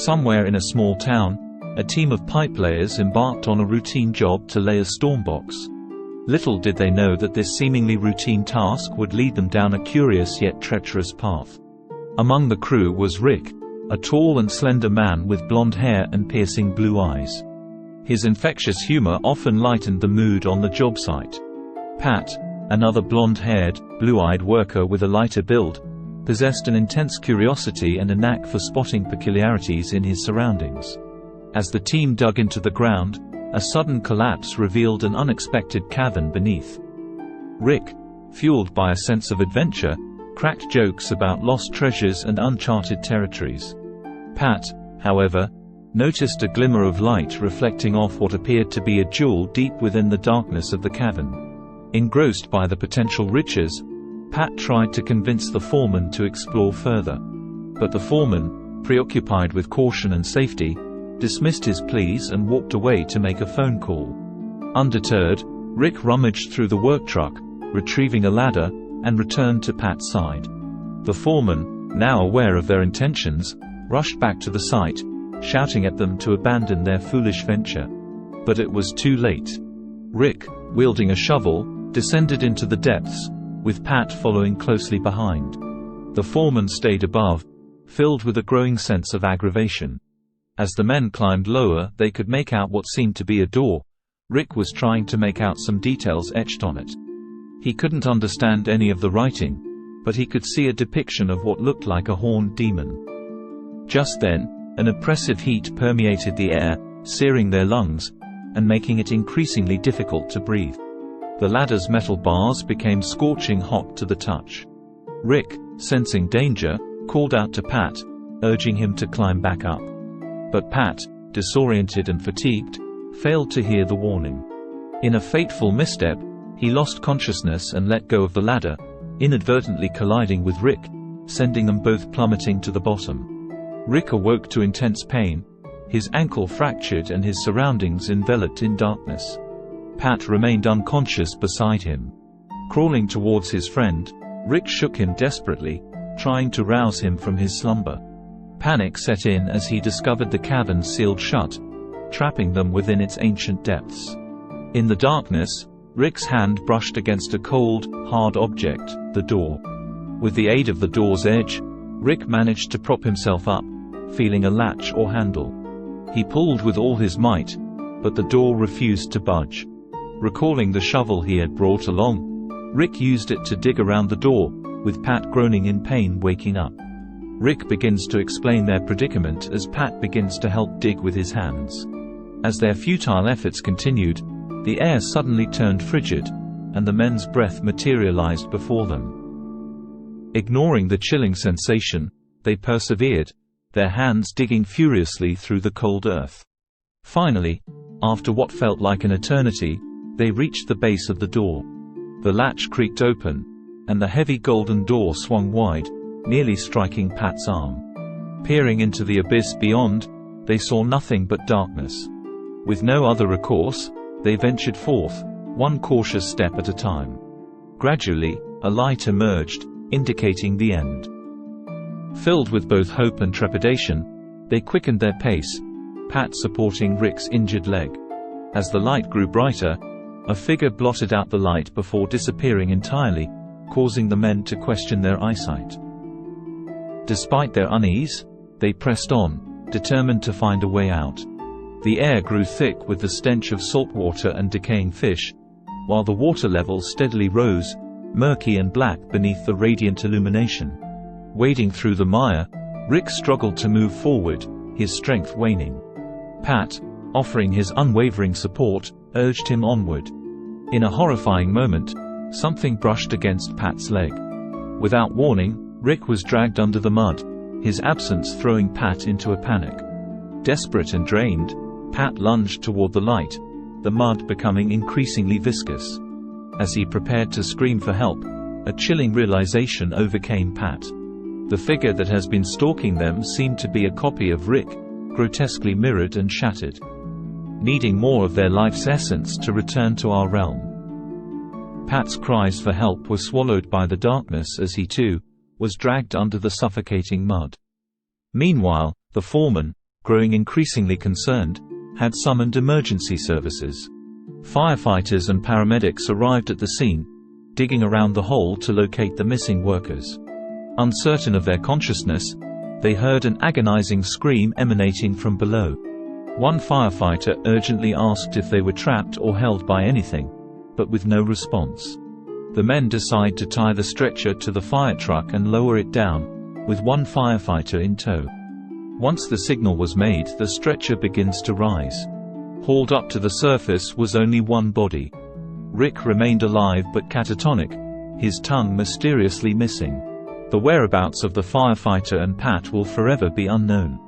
Somewhere in a small town, a team of pipe layers embarked on a routine job to lay a storm box. Little did they know that this seemingly routine task would lead them down a curious yet treacherous path. Among the crew was Rick, a tall and slender man with blonde hair and piercing blue eyes. His infectious humor often lightened the mood on the job site. Pat, another blonde-haired, blue-eyed worker with a lighter build, possessed an intense curiosity and a knack for spotting peculiarities in his surroundings. As the team dug into the ground, a sudden collapse revealed an unexpected cavern beneath. Rick, fueled by a sense of adventure, cracked jokes about lost treasures and uncharted territories. Pat, however, noticed a glimmer of light reflecting off what appeared to be a jewel deep within the darkness of the cavern. Engrossed by the potential riches, Pat tried to convince the foreman to explore further. But the foreman, preoccupied with caution and safety, dismissed his pleas and walked away to make a phone call. Undeterred, Rick rummaged through the work truck, retrieving a ladder, and returned to Pat's side. The foreman, now aware of their intentions, rushed back to the site, shouting at them to abandon their foolish venture. But it was too late. Rick, wielding a shovel, descended into the depths, with Pat following closely behind. The foreman stayed above, filled with a growing sense of aggravation. As the men climbed lower, they could make out what seemed to be a door. Rick was trying to make out some details etched on it. He couldn't understand any of the writing, but he could see a depiction of what looked like a horned demon. Just then, an oppressive heat permeated the air, searing their lungs, and making it increasingly difficult to breathe. The ladder's metal bars became scorching hot to the touch. Rick, sensing danger, called out to Pat, urging him to climb back up. But Pat, disoriented and fatigued, failed to hear the warning. In a fateful misstep, he lost consciousness and let go of the ladder, inadvertently colliding with Rick, sending them both plummeting to the bottom. Rick awoke to intense pain, his ankle fractured and his surroundings enveloped in darkness. Pat remained unconscious beside him. Crawling towards his friend, Rick shook him desperately, trying to rouse him from his slumber. Panic set in as he discovered the cavern sealed shut, trapping them within its ancient depths. In the darkness, Rick's hand brushed against a cold, hard object, the door. With the aid of the door's edge, Rick managed to prop himself up, feeling a latch or handle. He pulled with all his might, but the door refused to budge. Recalling the shovel he had brought along, Rick used it to dig around the door, with Pat groaning in pain waking up. Rick begins to explain their predicament as Pat begins to help dig with his hands. As their futile efforts continued, the air suddenly turned frigid, and the men's breath materialized before them. Ignoring the chilling sensation, they persevered, their hands digging furiously through the cold earth. Finally, after what felt like an eternity, they reached the base of the door. The latch creaked open, and the heavy golden door swung wide, nearly striking Pat's arm. Peering into the abyss beyond, they saw nothing but darkness. With no other recourse, they ventured forth, one cautious step at a time. Gradually, a light emerged, indicating the end. Filled with both hope and trepidation, they quickened their pace, Pat supporting Rick's injured leg. As the light grew brighter, a figure blotted out the light before disappearing entirely, causing the men to question their eyesight. Despite their unease, they pressed on, determined to find a way out. The air grew thick with the stench of salt water and decaying fish, while the water level steadily rose, murky and black beneath the radiant illumination. Wading through the mire, Rick struggled to move forward, his strength waning. Pat, offering his unwavering support, urged him onward. In a horrifying moment, something brushed against Pat's leg. Without warning, Rick was dragged under the mud, his absence throwing Pat into a panic. Desperate and drained, Pat lunged toward the light, the mud becoming increasingly viscous. As he prepared to scream for help, a chilling realization overcame Pat. The figure that has been stalking them seemed to be a copy of Rick, grotesquely mirrored and shattered. Needing more of their life's essence to return to our realm. Pat's cries for help were swallowed by the darkness as he too was dragged under the suffocating mud. Meanwhile, the foreman, growing increasingly concerned, had summoned emergency services. Firefighters and paramedics arrived at the scene, digging around the hole to locate the missing workers. Uncertain of their consciousness, they heard an agonizing scream emanating from below. One firefighter urgently asked if they were trapped or held by anything, but with no response. The men decide to tie the stretcher to the fire truck and lower it down, with one firefighter in tow. Once the signal was made, the stretcher begins to rise. Hauled up to the surface was only one body. Rick remained alive but catatonic, his tongue mysteriously missing. The whereabouts of the firefighter and Pat will forever be unknown.